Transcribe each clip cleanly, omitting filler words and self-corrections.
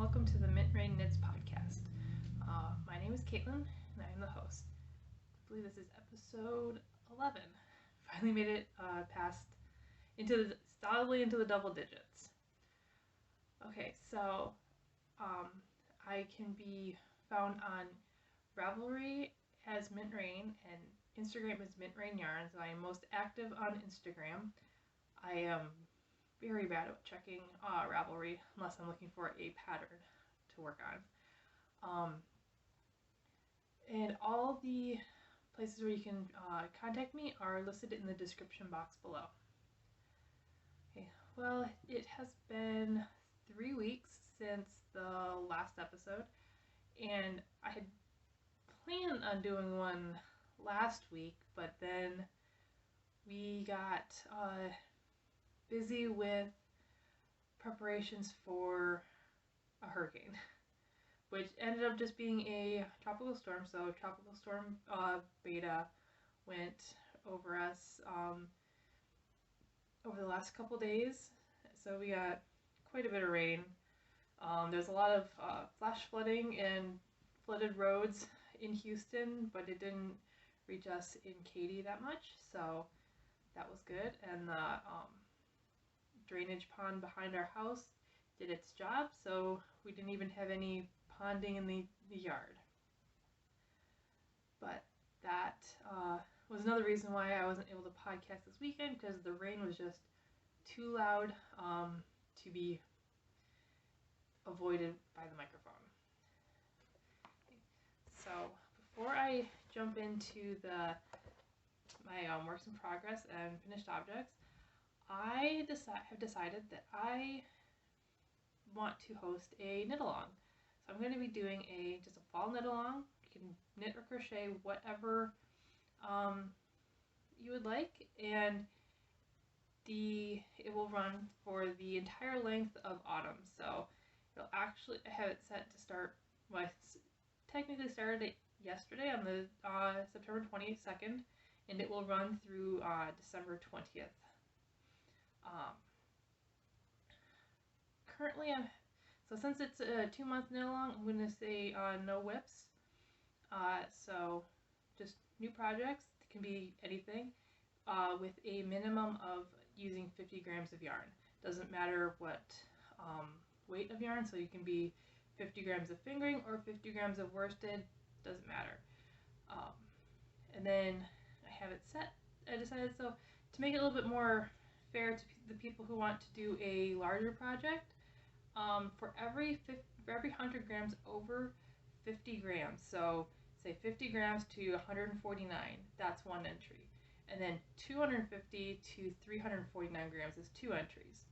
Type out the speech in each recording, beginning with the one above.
welcome to the Mintrain Knits podcast. My name is Caitlin, and I am the host. I believe this is episode 11. Finally made it solidly into the double digits. Okay, so I can be found on Ravelry as Mintrain and Instagram is Mintrain Yarns. I am most active on Instagram. I am very bad at checking Ravelry unless I'm looking for a pattern to work on. And all the places where you can contact me are listed in the description box below. Okay, well, it has been 3 weeks since the last episode, and I had planned on doing one last week, but then we got busy with preparations for a hurricane, which ended up just being a tropical storm. So tropical storm beta went over us over the last couple days. So we got quite a bit of rain. There's a lot of flash flooding and flooded roads in Houston, but it didn't reach us in Katy that much, so that was good. And the drainage pond behind our house did its job, so we didn't even have any ponding in the yard. But that was another reason why I wasn't able to podcast this weekend, because the rain was just too loud to be avoided by the microphone. So before I jump into my works in progress and finished objects, I have decided that I want to host a knit along. So I'm going to be doing just a fall knit along. You can knit or crochet whatever you would like, and it will run for the entire length of autumn. So it'll actually have it set to start. Well, I technically started it yesterday on the September 22nd, and it will run through December 20th. Currently, so since it's a 2-month knit along, I'm going to say no whips. So just new projects. It can be anything with a minimum of using 50 grams of yarn. Doesn't matter what weight of yarn, so you can be 50 grams of fingering or 50 grams of worsted, doesn't matter. And then I have it set. I decided, so to make it a little bit more fair to the people who want to do a larger project, for every 100 grams over 50 grams, so say 50 grams to 149, that's one entry. And then 250 to 349 grams is 2 entries,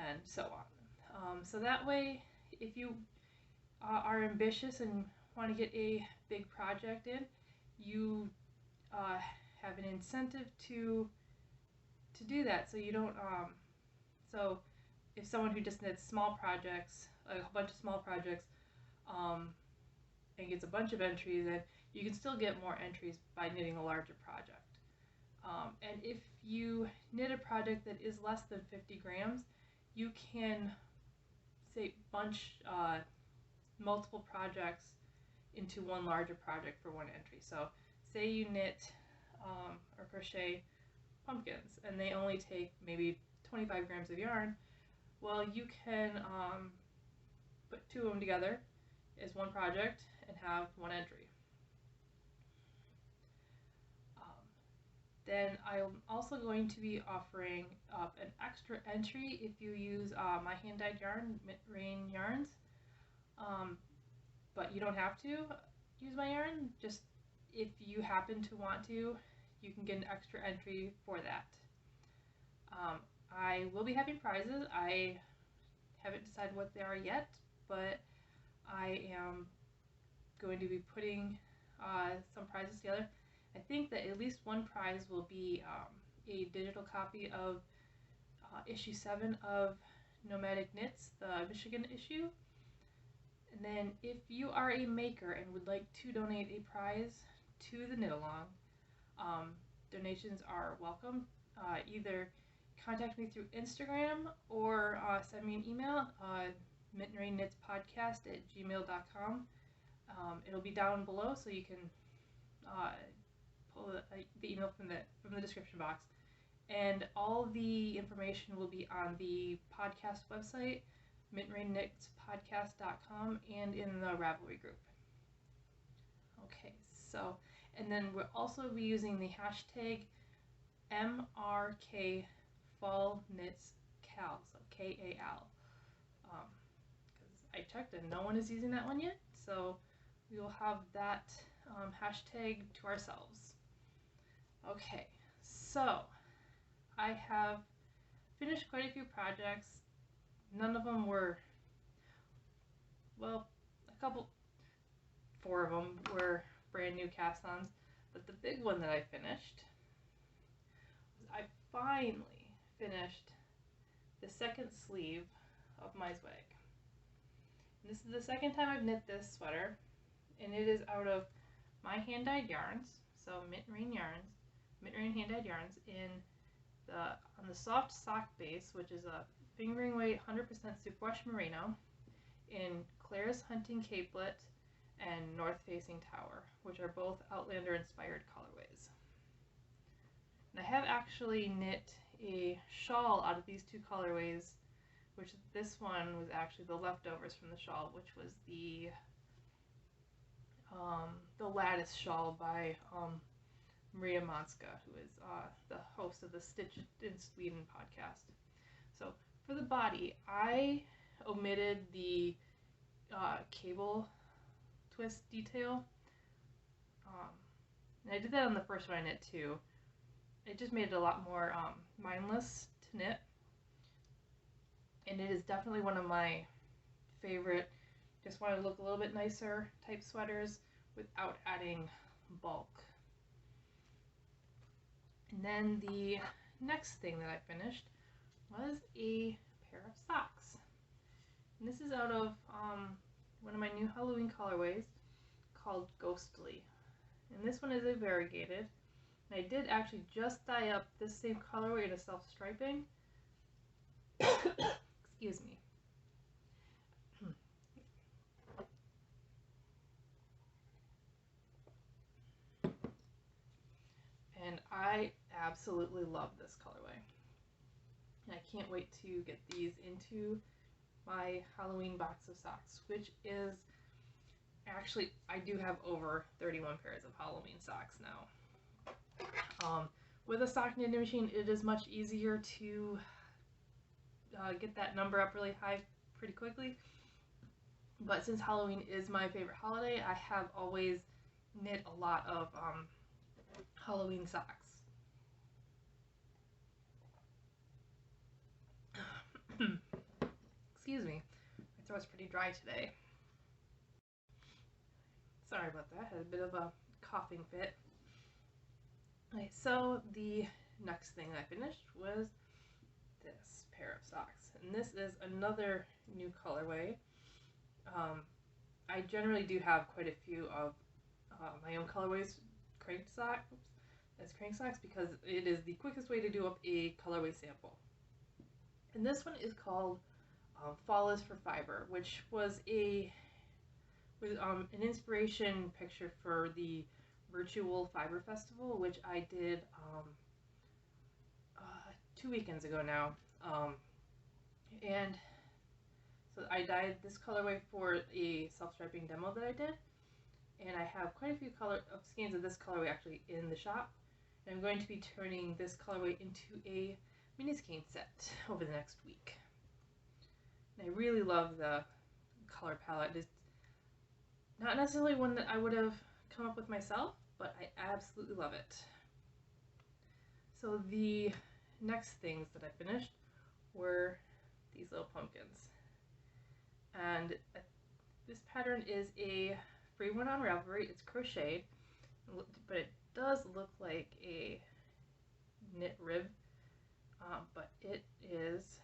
and so on. So that way, if you are ambitious and want to get a big project in, you have an incentive to do that. So you don't so if someone who just knits small projects, a bunch of small projects, and gets a bunch of entries, then you can still get more entries by knitting a larger project. And if you knit a project that is less than 50 grams, you can say bunch multiple projects into one larger project for one entry. So say you knit or crochet pumpkins and they only take maybe 25 grams of yarn. Well, you can put 2 of them together as one project and have one entry. Then I'm also going to be offering up an extra entry if you use my hand-dyed yarn, Mintrain yarns. But you don't have to use my yarn. Just if you happen to want to, you can get an extra entry for that. I will be having prizes. I haven't decided what they are yet, but I am going to be putting some prizes together. I think that at least one prize will be a digital copy of issue 7 of Nomadic Knits, the Michigan issue. And then if you are a maker and would like to donate a prize to the knit along, donations are welcome. Either contact me through Instagram or send me an email. mintrainKnitsPodcast@gmail.com. It'll be down below, so you can pull the email from the description box. And all the information will be on the podcast website, mintrainknitspodcast.com, and in the Ravelry group. Okay, so, and then we'll also be using the hashtag MRK Fall Knits Cal, so KAL. Because I checked and no one is using that one yet, so we will have that hashtag to ourselves. Okay, so I have finished quite a few projects. None of them were, well, 4 of them were brand new cast-ons, but the big one that I finished was I finally finished the second sleeve of my Zweig. This is the second time I've knit this sweater, and it is out of my hand-dyed yarns, so mintrain hand-dyed yarns, on the soft sock base, which is a fingering weight 100% Superwash merino, in Claire's Hunting Capelet and North Facing Tower, which are both Outlander inspired colorways. And I have actually knit a shawl out of these 2 colorways, which this one was actually the leftovers from the shawl, which was the lattice shawl by Maria Monska, who is the host of the Stitch in Sweden podcast. So for the body, I omitted the cable twist detail. And I did that on the first one I knit too. It just made it a lot more mindless to knit. And it is definitely one of my favorite, just want to look a little bit nicer type sweaters without adding bulk. And then the next thing that I finished was a pair of socks. And this is out of one of my new Halloween colorways called Ghostly. And this one is a variegated. And I did actually just dye up this same colorway in a self-striping. Excuse me. And I absolutely love this colorway. And I can't wait to get these into my Halloween box of socks, which is actually, I do have over 31 pairs of Halloween socks now. With a sock knitting machine, it is much easier to get that number up really high pretty quickly. But since Halloween is my favorite holiday, I have always knit a lot of Halloween socks. Excuse me, my throat's pretty dry today. Sorry about that, I had a bit of a coughing fit. Okay, so the next thing I finished was this pair of socks. And this is another new colorway. I generally do have quite a few of my own colorways crank socks because it is the quickest way to do up a colorway sample. And this one is called Fall is for Fiber, which was an inspiration picture for the Virtual Fiber Festival, which I did 2 weekends ago now. And so I dyed this colorway for a self-striping demo that I did, and I have quite a few skeins of this colorway actually in the shop, and I'm going to be turning this colorway into a mini skein set over the next week. And I really love the color palette. It's not necessarily one that I would have come up with myself, but I absolutely love it. So the next things that I finished were these little pumpkins. And this pattern is a free one on Ravelry. It's crocheted, but it does look like a knit rib, but it is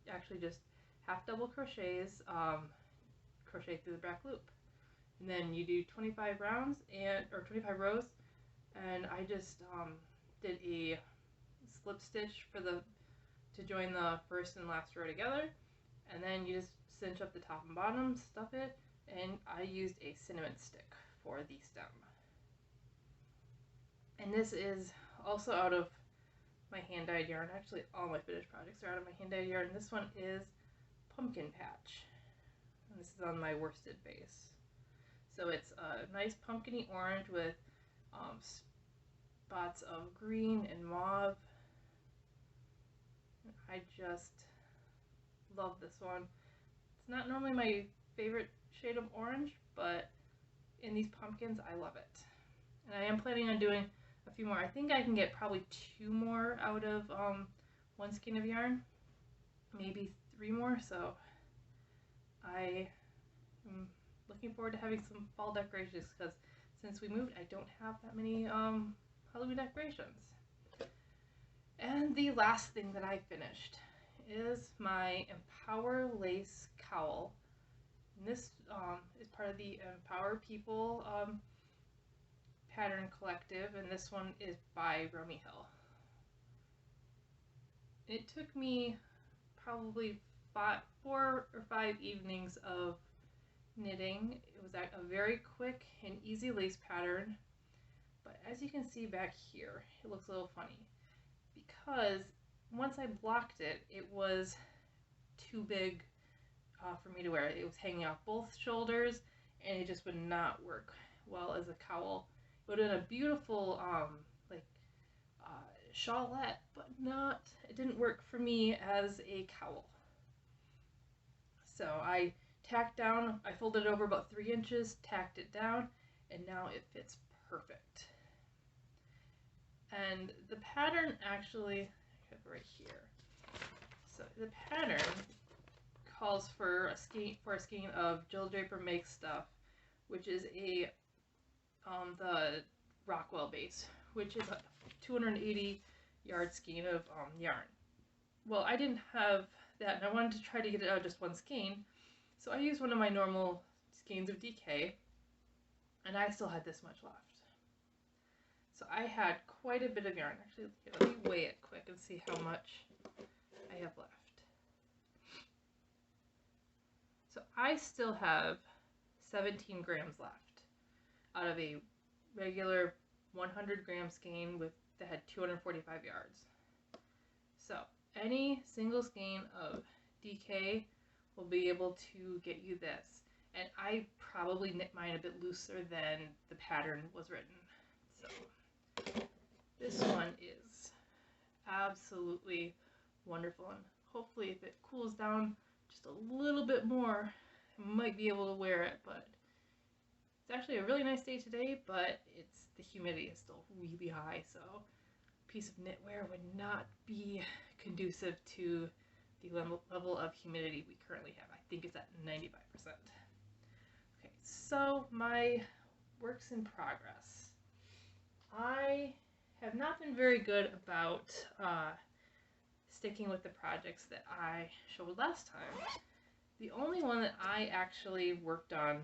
actually just half double crochets, crochet through the back loop. And then you do 25 rounds or 25 rows, and I just did a slip stitch to join the first and last row together, And then you just cinch up the top and bottom, stuff it, and I used a cinnamon stick for the stem. And this is also out of my hand-dyed yarn. Actually, all my finished projects are out of my hand-dyed yarn. This one is Pumpkin Patch. And this is on my worsted base. So it's a nice pumpkin-y orange with spots of green and mauve. I just love this one. It's not normally my favorite shade of orange, but in these pumpkins, I love it. And I am planning on doing a few more. I think I can get probably 2 more out of one skein of yarn, maybe 3 more. So I am looking forward to having some fall decorations, because since we moved, I don't have that many Halloween decorations. And the last thing that I finished is my Empower Lace Cowl. And this is part of the Empower People pattern collective, and this one is by Romy Hill. It took me probably 4 or 5 evenings of knitting. It was a very quick and easy lace pattern, but as you can see back here, it looks a little funny because once I blocked it, it was too big for me to wear. It was hanging off both shoulders, and it just would not work well as a cowl. It would have been a beautiful shawlette, but it didn't work for me as a cowl. So I tacked down, I folded it over about 3 inches, tacked it down, and now it fits perfect. And the pattern actually, I have it right here. So the pattern calls for a skein of Jill Draper Makes Stuff, which is the Rockwell base, which is a 280 yard skein of yarn. Well, I didn't have that, and I wanted to try to get it out of just one skein, so I used one of my normal skeins of DK, and I still had this much left. So I had quite a bit of yarn. Actually, let me weigh it quick and see how much I have left. So I still have 17 grams left out of a regular 100 gram skein that had 245 yards. So any single skein of DK will be able to get you this. And I probably knit mine a bit looser than the pattern was written. So this one is absolutely wonderful, and hopefully if it cools down just a little bit more, I might be able to wear it. But it's actually a really nice day today, but the humidity is still really high, so a piece of knitwear would not be conducive to the level of humidity we currently have. I think it's at 95%. Okay, so my works in progress. I have not been very good about sticking with the projects that I showed last time. The only one that I actually worked on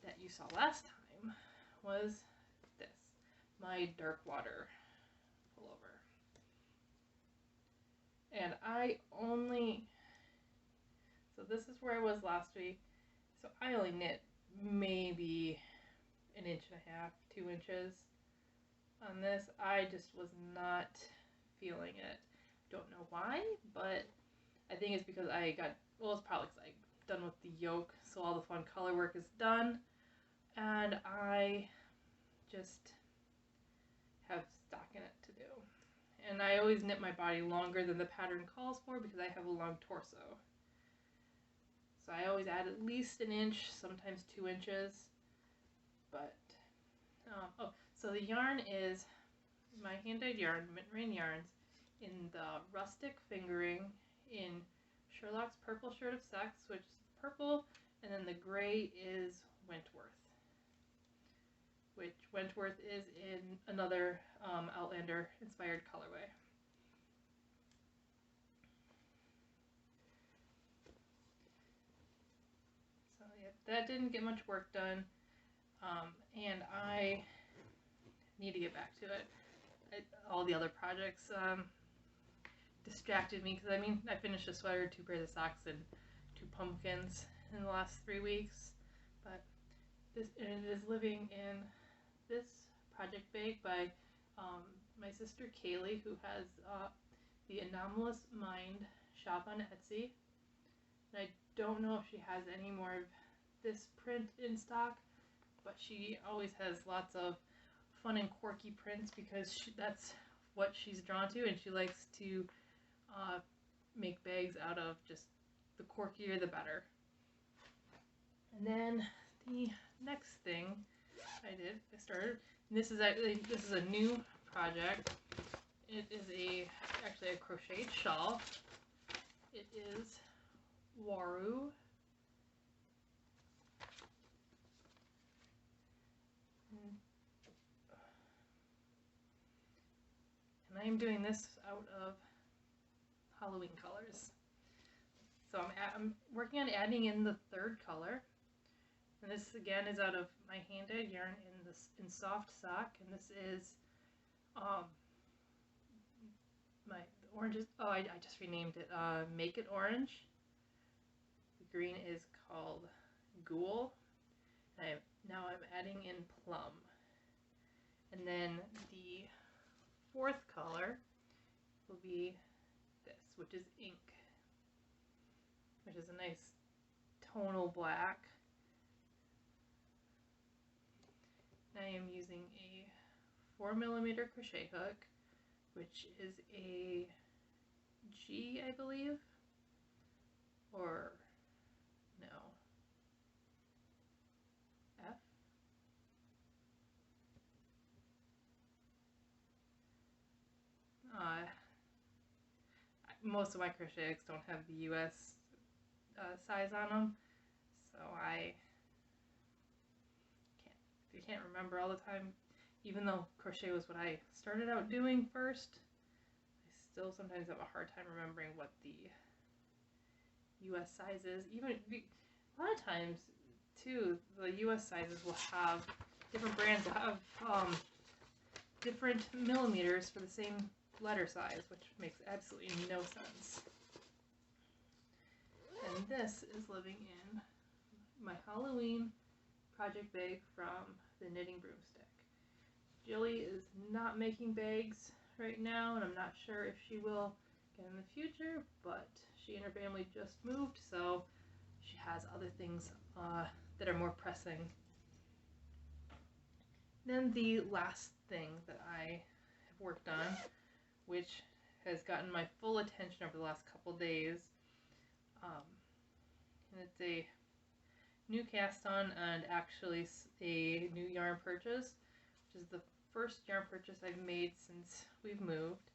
that you saw last time was this, my Darkwater pullover. And so this is where I was last week, so I only knit maybe 1.5 inches, 2 inches on this. I just was not feeling it. Don't know why, but I think it's because it's probably because I'm done with the yoke, so all the fun color work is done, and I just have stock in it to do. And I always knit my body longer than the pattern calls for because I have a long torso. So I always add at least 1 inch, sometimes 2 inches. But, so the yarn is my hand-dyed yarn, mintrain yarns, in the Rustic fingering in Sherlock's Purple Shirt of Sex, which is purple, and then the gray is Wentworth, which Wentworth is in another Outlander inspired colorway. So yeah, that didn't get much work done, and I need to get back to it. All the other projects distracted me, because I finished a sweater, 2 pairs of socks, and 2 pumpkins in the last 3 weeks, but it is living in this project bag by my sister Kaylee, who has the Anomalous Mind shop on Etsy. And I don't know if she has any more of this print in stock, but she always has lots of fun and quirky prints because that's what she's drawn to, and she likes to make bags out of just the quirkier the better. And then the next thing I started, and this is a new project. It is actually a crocheted shawl. It is Waru. And I am doing this out of Halloween colors. So I'm working on adding in the 3rd color. And this again is out of my hand-dyed yarn in Soft Sock, and this is my oranges. Oh, I just renamed it. Make It Orange. The green is called Ghoul. And now I'm adding in Plum. And then the 4th color will be this, which is Ink, which is a nice tonal black. I am using a 4mm crochet hook, which is a G, I believe, or no, F? Most of my crochet hooks don't have the US size on them, so I can't remember all the time. Even though crochet was what I started out doing first, I still sometimes have a hard time remembering what the US size is. Even a lot of times too, the US sizes will have different brands will have different millimeters for the same letter size, which makes absolutely no sense. And this is living in my Halloween project bag from the Knitting Broomstick. Jilly is not making bags right now, and I'm not sure if she will again in the future, but she and her family just moved, so she has other things that are more pressing. Then the last thing that I have worked on, which has gotten my full attention over the last couple days, and it's a new cast on and actually a new yarn purchase, which is the first yarn purchase I've made since we've moved.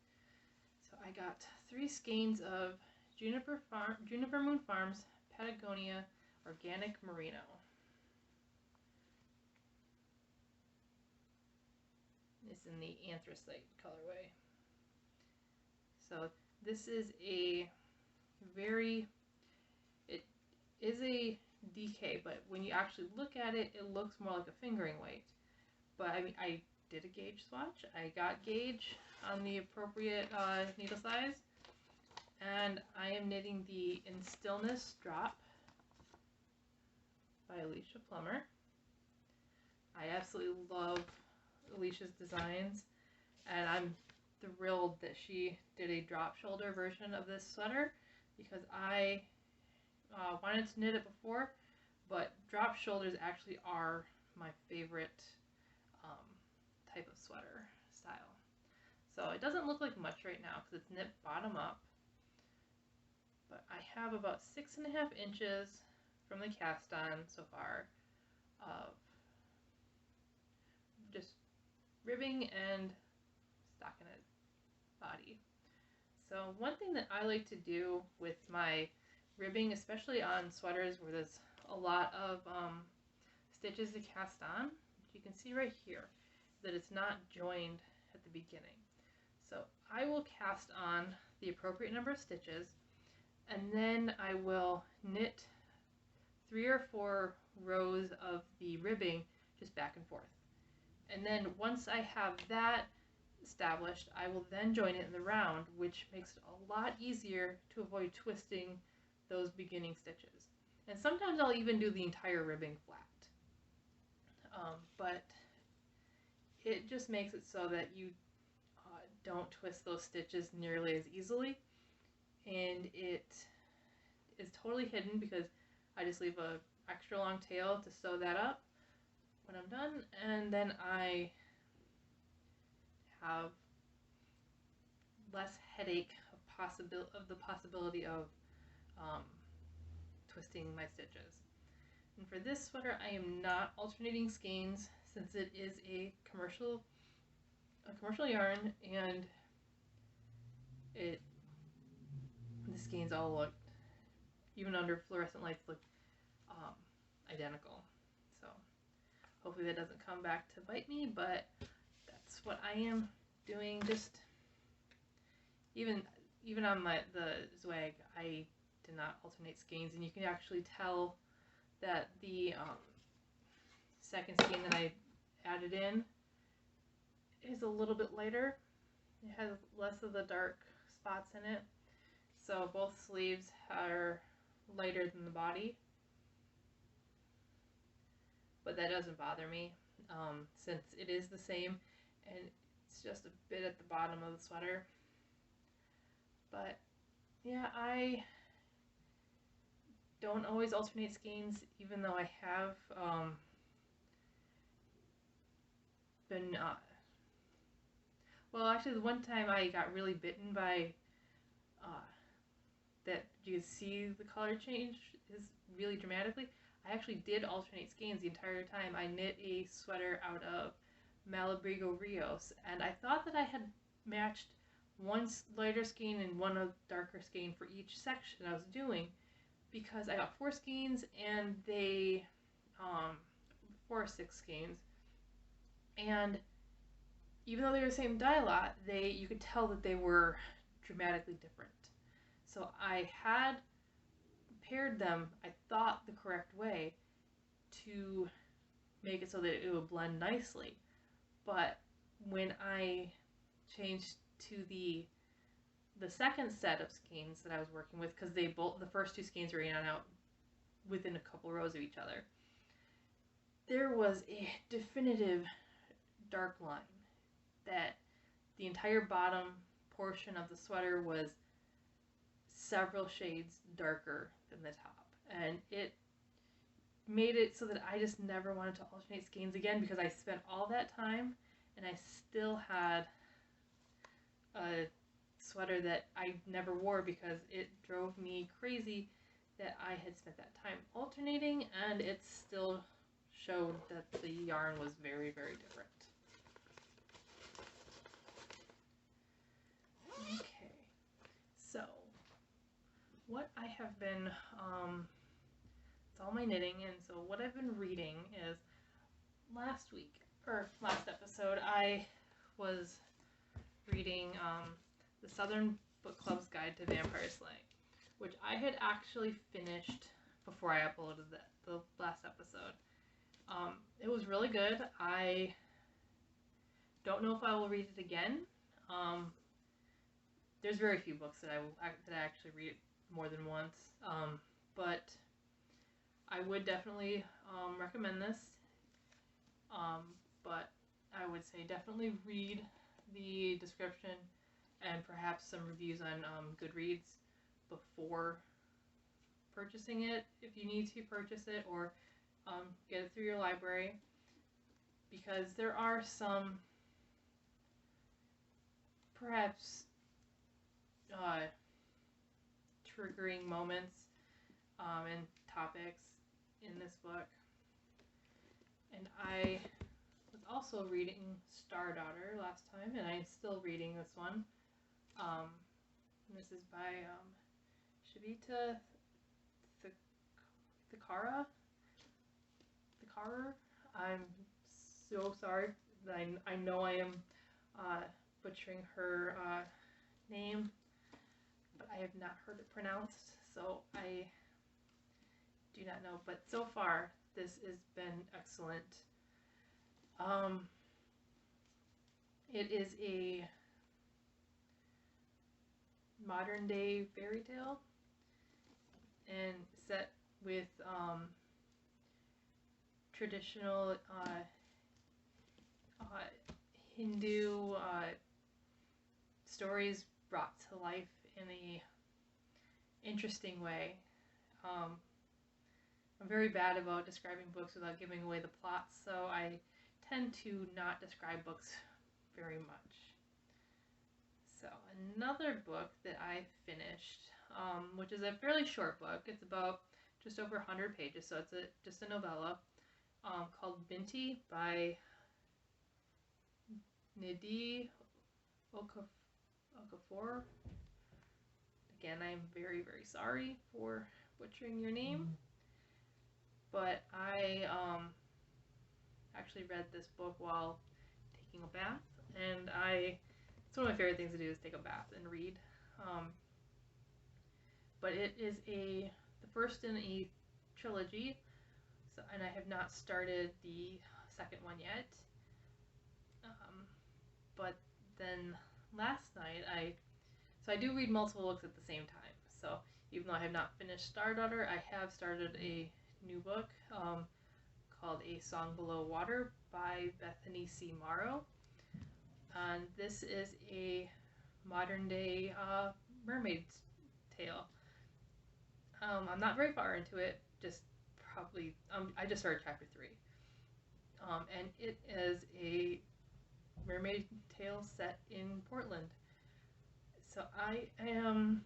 So I got 3 skeins of Juniper Moon Farms Patagonia Organic Merino. It's in the anthracite colorway. So this is it is a DK, but when you actually look at it, it looks more like a fingering weight. But I mean, I did a gauge swatch. I got gauge on the appropriate needle size, and I am knitting the In Stillness Drop by Alicia Plummer. I absolutely love Alicia's designs, and I'm thrilled that she did a drop shoulder version of this sweater, because I wanted to knit it before, but drop shoulders actually are my favorite type of sweater style. So it doesn't look like much right now because it's knit bottom up, but I have about 6.5 inches from the cast on so far of just ribbing and stockinette body. So one thing that I like to do with my ribbing, especially on sweaters where there's a lot of stitches to cast on, which you can see right here, that it's not joined at the beginning. So I will cast on the appropriate number of stitches, and then I will knit 3 or 4 rows of the ribbing just back and forth. And then once I have that established, I will then join it in the round, which makes it a lot easier to avoid twisting those beginning stitches. And sometimes I'll even do the entire ribbing flat. But it just makes it so that you don't twist those stitches nearly as easily. And it is totally hidden because I just leave a extra long tail to sew that up when I'm done, and then I have less headache of the possibility of twisting my stitches. And for this sweater, I am not alternating skeins since it is a commercial yarn, and the skeins all look, even under fluorescent lights, look identical. So hopefully that doesn't come back to bite me, but that's what I am doing. Just even on the Zweig, I did not alternate skeins, and you can actually tell that the second skein that I added in is a little bit lighter. It has less of the dark spots in it. So both sleeves are lighter than the body. But that doesn't bother me since it is the same, and it's just a bit at the bottom of the sweater. But yeah, I don't always alternate skeins, even though I have been well, actually the one time I got really bitten by that you can see the color change is really dramatically. I actually did alternate skeins the entire time. I knit a sweater out of Malabrigo Rios, and I thought that I had matched one lighter skein and one darker skein for each section I was doing, because I got 4 skeins, and they 4 or 6 skeins, and even though they were the same dye lot, you could tell that they were dramatically different. So I had paired them, I thought, the correct way to make it so that it would blend nicely. But when I changed to the second set of skeins that I was working with, because the first 2 skeins were in and out within a couple rows of each other, there was a definitive dark line that the entire bottom portion of the sweater was several shades darker than the top, and it made it so that I just never wanted to alternate skeins again, because I spent all that time and I still had a sweater that I never wore because it drove me crazy that I had spent that time alternating, and it still showed that the yarn was very, very different. Okay, so what I have been, it's all my knitting, and so what I've been reading is last episode, I was reading the Southern Book Club's Guide to Vampire Slaying, which I had actually finished before I uploaded the last episode. It was really good. I don't know if I will read it again. There's very few books that I actually read more than once, but I would definitely recommend this. But I would say definitely read the description and perhaps some reviews on Goodreads before purchasing it, if you need to purchase it, or get it through your library, because there are some perhaps triggering moments and topics in this book. And I was also reading Star Daughter last time, and I'm still reading this one. This is by Shavita Thakara. I'm so sorry. I know I am butchering her name, but I have not heard it pronounced, so I do not know. But so far, this has been excellent. It is a modern day fairy tale, and set with traditional Hindu stories brought to life in a interesting way. I'm very bad about describing books without giving away the plots, so I tend to not describe books very much. So another book that I finished, which is a fairly short book, it's about just over 100 pages, so it's just a novella, called Binti by Nidhi Okafor. Again, I'm very, very sorry for butchering your name, but I actually read this book while taking a bath, and it's one of my favorite things to do is take a bath and read. But it is the first in a trilogy, and I have not started the second one yet. But then last night, I do read multiple books at the same time. So even though I have not finished Stardaughter, I have started a new book called A Song Below Water by Bethany C. Morrow. And this is a modern day mermaid tale. I'm not very far into it, just probably, I just started chapter 3. And it is a mermaid tale set in Portland. So I am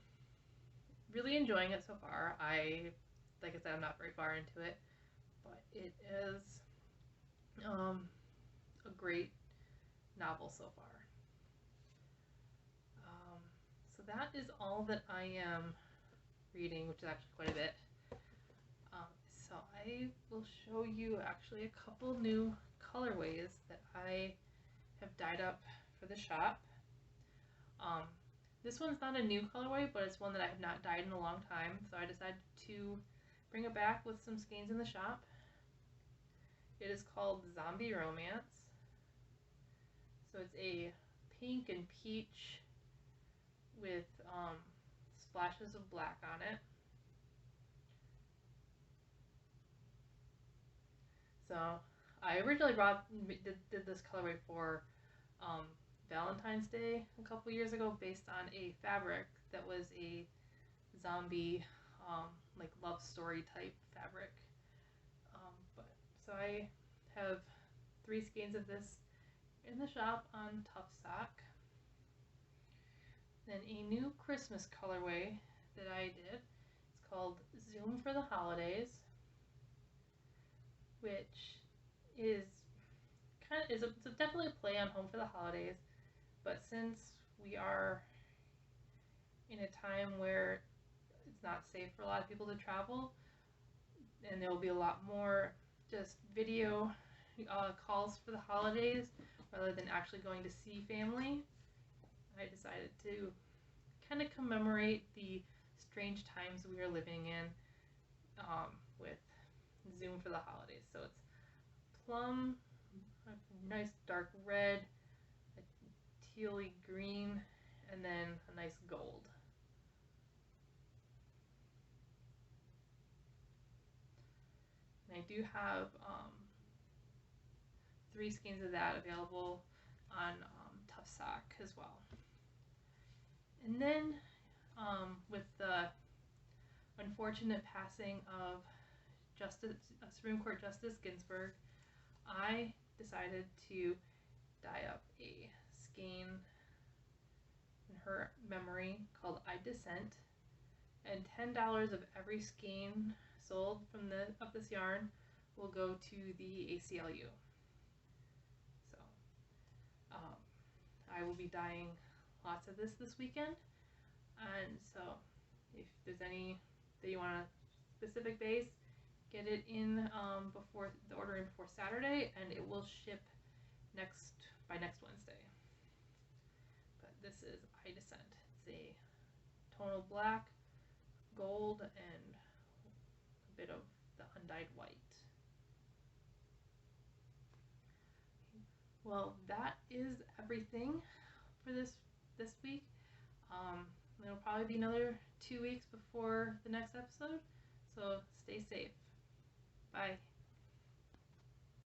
really enjoying it so far. Like I said, I'm not very far into it, but it is a great novel so far. So that is all that I am reading, which is actually quite a bit. So I will show you actually a couple new colorways that I have dyed up for the shop. This one's not a new colorway, but it's one that I have not dyed in a long time, so I decided to bring it back with some skeins in the shop. It is called Zombie Romance. So it's a pink and peach with splashes of black on it. So I originally did this colorway for Valentine's Day a couple years ago based on a fabric that was a zombie like love story type fabric. So I have 3 skeins of this in the shop on Tough Sock. Then a new Christmas colorway that I did. It's called Zoom for the Holidays, which is it's definitely a play on Home for the Holidays, but since we are in a time where it's not safe for a lot of people to travel, and there will be a lot more just video calls for the holidays rather than actually going to see family, I decided to kind of commemorate the strange times we are living in with Zoom for the Holidays. So it's plum, a nice dark red, a tealy green, and then a nice gold. And I do have 3 skeins of that available on Tough Sock as well. And then with the unfortunate passing of Supreme Court Justice Ginsburg, I decided to dye up a skein in her memory called I Dissent, and $10 of every skein sold of this yarn will go to the ACLU. So I will be dyeing lots of this weekend, and so if there's any that you want a specific base, get it in before the ordering before Saturday, and it will ship by next Wednesday. But this is I Dissent. It's a tonal black, gold, and a bit of the undyed white. Well, that is everything for this week. There'll probably be another 2 weeks before the next episode. So